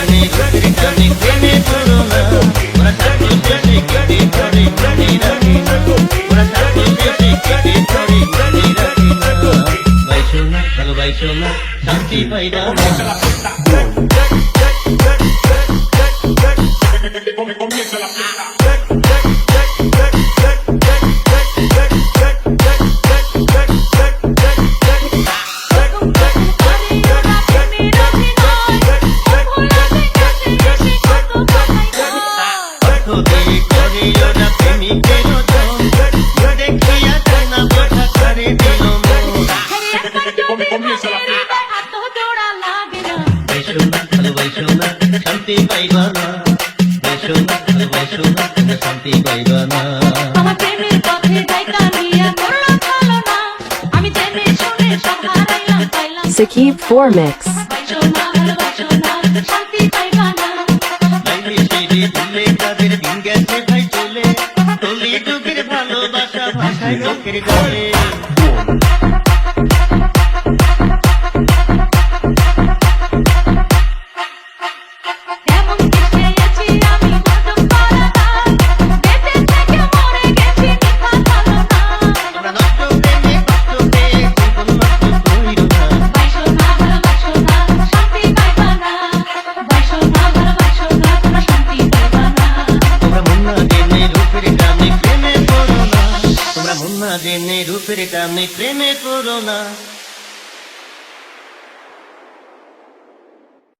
টানে রূপের টানে প্রেমে পড়ো না। ওরা চাকু শেষে কেটে ধরে প্রাণী রাখে না। ওরা চাকু শেষে কেটে ধরে প্রাণী রাখে না। বাইশো না ভালোবাইশো না শান্তি পাইবা না। শান্তি পাইবা না, বাইশো না ভালোবাইশো না তোমরা শান্তি পাইবা না। আমার প্রেমের পথে যাইতা নিয়া মরলাম ভালো না, আমি জেনে শুনে সব হারাইলাম পাইলাম। Sakib 4 Mix. বাইশো না ভালোবাসো না শান্তি পাইবা না। লাইলে সেরে দিলে কাদের দিন গেছে ভাই চলে, কলি যুগের ভালোবাসা ভাষায় লোকের গলে। রূপের টানে প্রেমে পড়ো না।